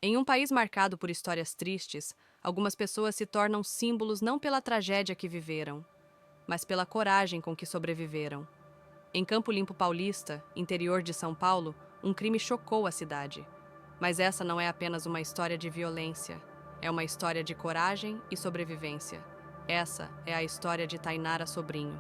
Em um país marcado por histórias tristes, algumas pessoas se tornam símbolos não pela tragédia que viveram, mas pela coragem com que sobreviveram. Em Campo Limpo Paulista, interior de São Paulo, um crime chocou a cidade. Mas essa não é apenas uma história de violência, é uma história de coragem e sobrevivência. Essa é a história de Tainara Sobrinho,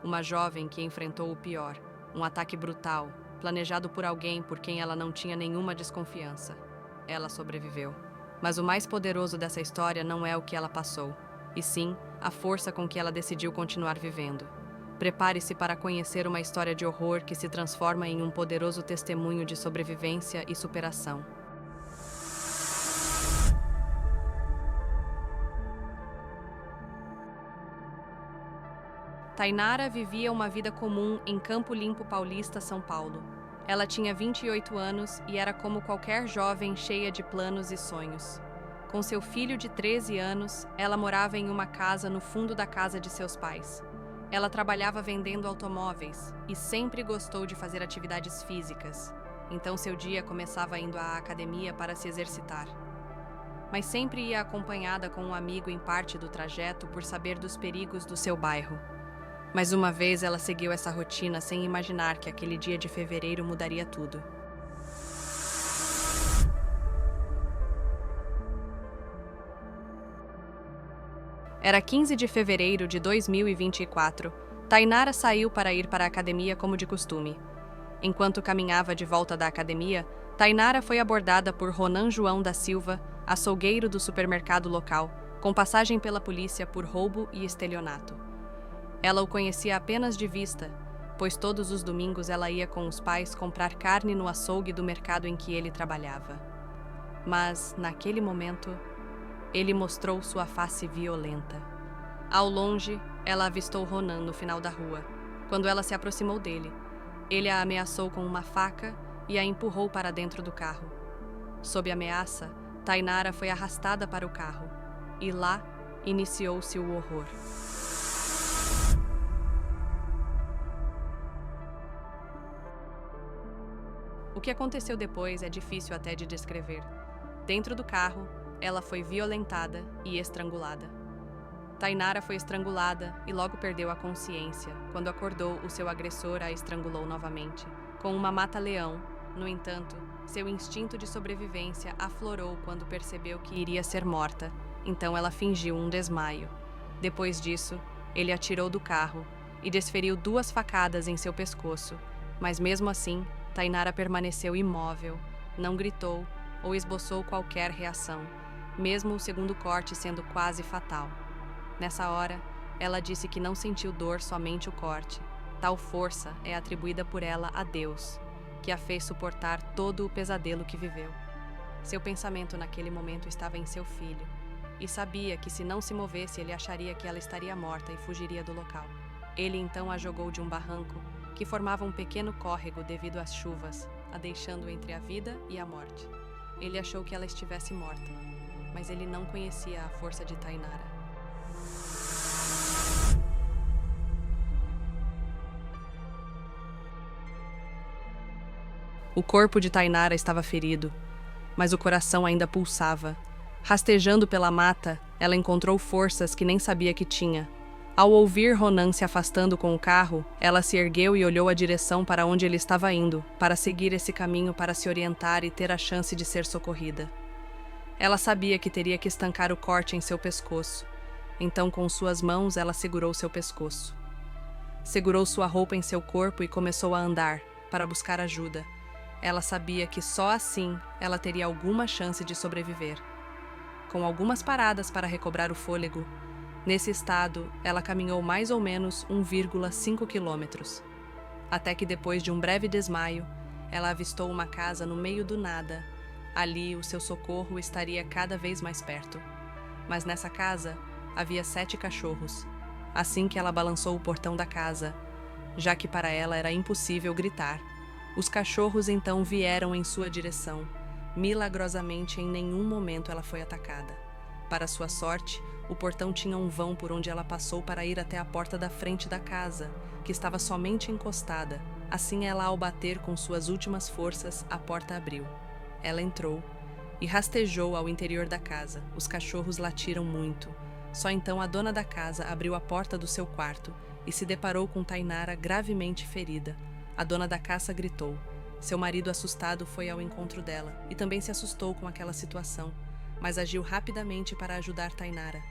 uma jovem que enfrentou o pior, um ataque brutal, planejado por alguém por quem ela não tinha nenhuma desconfiança. Ela sobreviveu. Mas o mais poderoso dessa história não é o que ela passou, e sim a força com que ela decidiu continuar vivendo. Prepare-se para conhecer uma história de horror que se transforma em um poderoso testemunho de sobrevivência e superação. Tainara vivia uma vida comum em Campo Limpo Paulista, São Paulo. Ela tinha 28 anos e era como qualquer jovem cheia de planos e sonhos. Com seu filho de 13 anos, ela morava em uma casa no fundo da casa de seus pais. Ela trabalhava vendendo automóveis e sempre gostou de fazer atividades físicas. Então seu dia começava indo à academia para se exercitar. Mas sempre ia acompanhada com um amigo em parte do trajeto por saber dos perigos do seu bairro. Mas uma vez ela seguiu essa rotina sem imaginar que aquele dia de fevereiro mudaria tudo. Era 15 de fevereiro de 2024. Tainara saiu para ir para a academia como de costume. Enquanto caminhava de volta da academia, Tainara foi abordada por Ronan João da Silva, açougueiro do supermercado local, com passagem pela polícia por roubo e estelionato. Ela o conhecia apenas de vista, pois todos os domingos ela ia com os pais comprar carne no açougue do mercado em que ele trabalhava. Mas, naquele momento, ele mostrou sua face violenta. Ao longe, ela avistou Ronan no final da rua. Quando ela se aproximou dele, ele a ameaçou com uma faca e a empurrou para dentro do carro. Sob ameaça, Tainara foi arrastada para o carro, e lá iniciou-se o horror. O que aconteceu depois é difícil até de descrever. Dentro do carro, ela foi violentada e estrangulada. Tainara foi estrangulada e logo perdeu a consciência. Quando acordou, o seu agressor a estrangulou novamente, com uma mata-leão. No entanto, seu instinto de sobrevivência aflorou quando percebeu que iria ser morta, então ela fingiu um desmaio. Depois disso, ele a tirou do carro e desferiu 2 facadas em seu pescoço, mas mesmo assim, Tainara permaneceu imóvel, não gritou ou esboçou qualquer reação, mesmo o segundo corte sendo quase fatal. Nessa hora, ela disse que não sentiu dor, somente o corte. Tal força é atribuída por ela a Deus, que a fez suportar todo o pesadelo que viveu. Seu pensamento naquele momento estava em seu filho, e sabia que se não se movesse ele acharia que ela estaria morta e fugiria do local. Ele então a jogou de um barranco, que formava um pequeno córrego devido às chuvas, a deixando entre a vida e a morte. Ele achou que ela estivesse morta, mas ele não conhecia a força de Tainara. O corpo de Tainara estava ferido, mas o coração ainda pulsava. Rastejando pela mata, ela encontrou forças que nem sabia que tinha. Ao ouvir Ronan se afastando com o carro, ela se ergueu e olhou a direção para onde ele estava indo, para seguir esse caminho para se orientar e ter a chance de ser socorrida. Ela sabia que teria que estancar o corte em seu pescoço, então com suas mãos ela segurou seu pescoço. Segurou sua roupa em seu corpo e começou a andar, para buscar ajuda. Ela sabia que só assim ela teria alguma chance de sobreviver. Com algumas paradas para recobrar o fôlego, nesse estado, ela caminhou mais ou menos 1,5 quilômetros. Até que depois de um breve desmaio, ela avistou uma casa no meio do nada. Ali, o seu socorro estaria cada vez mais perto. Mas nessa casa, havia 7 cachorros. Assim que ela balançou o portão da casa, já que para ela era impossível gritar, os cachorros então vieram em sua direção. Milagrosamente, em nenhum momento ela foi atacada. Para sua sorte, o portão tinha um vão por onde ela passou para ir até a porta da frente da casa, que estava somente encostada. Assim, ela, ao bater com suas últimas forças, a porta abriu. Ela entrou e rastejou ao interior da casa. Os cachorros latiram muito. Só então a dona da casa abriu a porta do seu quarto e se deparou com Tainara gravemente ferida. A dona da casa gritou. Seu marido, assustado, foi ao encontro dela e também se assustou com aquela situação, mas agiu rapidamente para ajudar Tainara.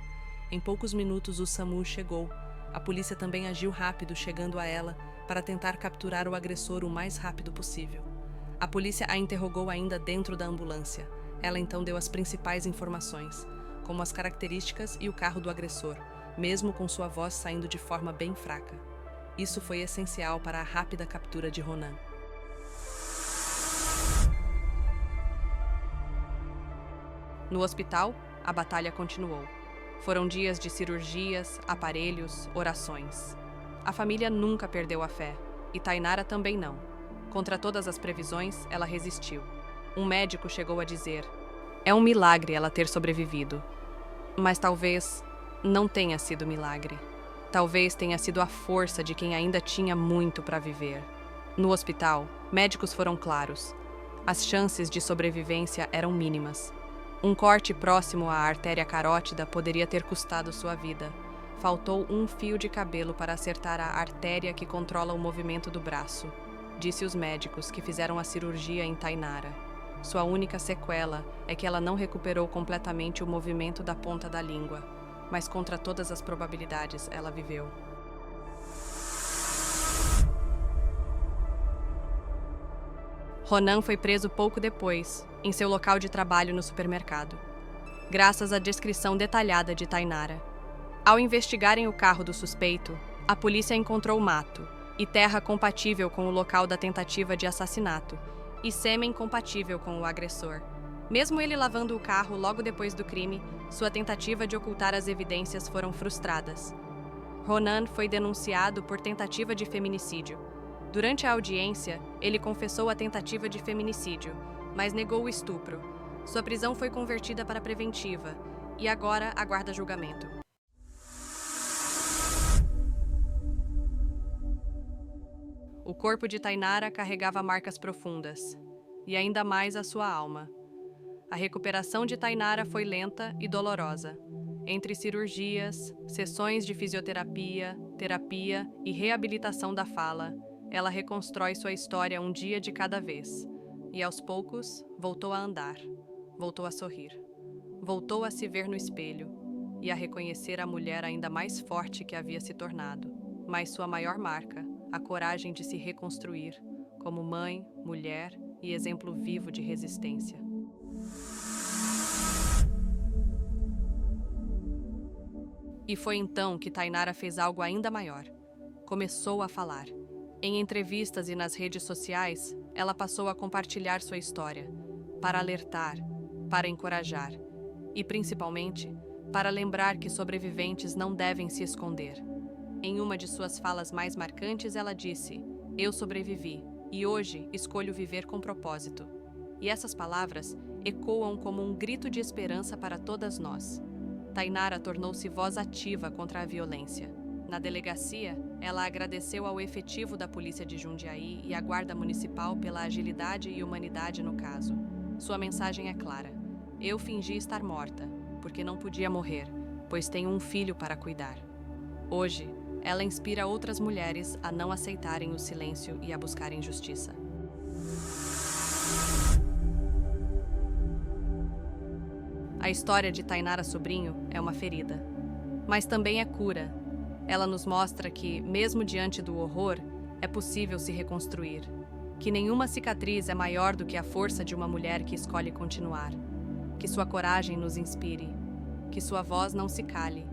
Em poucos minutos o SAMU chegou. A polícia também agiu rápido, chegando a ela para tentar capturar o agressor o mais rápido possível. A polícia a interrogou ainda dentro da ambulância. Ela então deu as principais informações, como as características e o carro do agressor, mesmo com sua voz saindo de forma bem fraca. Isso foi essencial para a rápida captura de Ronan. No hospital, a batalha continuou. Foram dias de cirurgias, aparelhos, orações. A família nunca perdeu a fé, e Tainara também não. Contra todas as previsões, ela resistiu. Um médico chegou a dizer: "É um milagre ela ter sobrevivido." Mas talvez não tenha sido milagre. Talvez tenha sido a força de quem ainda tinha muito para viver. No hospital, médicos foram claros. As chances de sobrevivência eram mínimas. Um corte próximo à artéria carótida poderia ter custado sua vida. Faltou um fio de cabelo para acertar a artéria que controla o movimento do braço, disse os médicos que fizeram a cirurgia em Tainara. Sua única sequela é que ela não recuperou completamente o movimento da ponta da língua, mas contra todas as probabilidades ela viveu. Ronan foi preso pouco depois, em seu local de trabalho no supermercado, graças à descrição detalhada de Tainara. Ao investigarem o carro do suspeito, a polícia encontrou mato e terra compatível com o local da tentativa de assassinato, e sêmen compatível com o agressor. Mesmo ele lavando o carro logo depois do crime, sua tentativa de ocultar as evidências foram frustradas. Ronan foi denunciado por tentativa de feminicídio. Durante a audiência, ele confessou a tentativa de feminicídio, mas negou o estupro. Sua prisão foi convertida para preventiva e agora aguarda julgamento. O corpo de Tainara carregava marcas profundas, e ainda mais a sua alma. A recuperação de Tainara foi lenta e dolorosa. Entre cirurgias, sessões de fisioterapia, terapia e reabilitação da fala, ela reconstrói sua história um dia de cada vez. E aos poucos, voltou a andar, voltou a sorrir, voltou a se ver no espelho e a reconhecer a mulher ainda mais forte que havia se tornado. Mas sua maior marca, a coragem de se reconstruir, como mãe, mulher e exemplo vivo de resistência. E foi então que Tainara fez algo ainda maior. Começou a falar. Em entrevistas e nas redes sociais, ela passou a compartilhar sua história, para alertar, para encorajar e, principalmente, para lembrar que sobreviventes não devem se esconder. Em uma de suas falas mais marcantes, ela disse: "Eu sobrevivi e hoje escolho viver com propósito." E essas palavras ecoam como um grito de esperança para todas nós. Tainara tornou-se voz ativa contra a violência. Na delegacia, ela agradeceu ao efetivo da Polícia de Jundiaí e à Guarda Municipal pela agilidade e humanidade no caso. Sua mensagem é clara: "Eu fingi estar morta, porque não podia morrer, pois tenho um filho para cuidar." Hoje, ela inspira outras mulheres a não aceitarem o silêncio e a buscarem justiça. A história de Tainara Sobrinho é uma ferida, mas também é cura. Ela nos mostra que, mesmo diante do horror, é possível se reconstruir, que nenhuma cicatriz é maior do que a força de uma mulher que escolhe continuar, que sua coragem nos inspire, que sua voz não se cale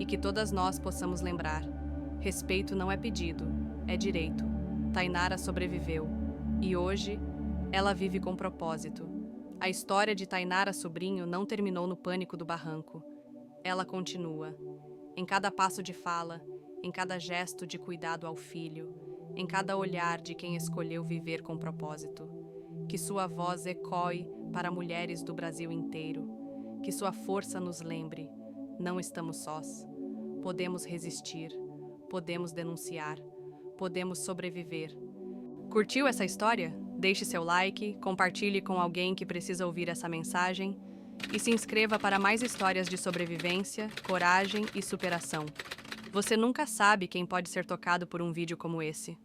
e que todas nós possamos lembrar: respeito não é pedido, é direito. Tainara sobreviveu e hoje ela vive com propósito. A história de Tainara Sobrinho não terminou no pânico do barranco. Ela continua. Em cada passo de fala, em cada gesto de cuidado ao filho, em cada olhar de quem escolheu viver com propósito. Que sua voz ecoe para mulheres do Brasil inteiro. Que sua força nos lembre: não estamos sós. Podemos resistir, podemos denunciar, podemos sobreviver. Curtiu essa história? Deixe seu like, compartilhe com alguém que precisa ouvir essa mensagem e se inscreva para mais histórias de sobrevivência, coragem e superação. Você nunca sabe quem pode ser tocado por um vídeo como esse.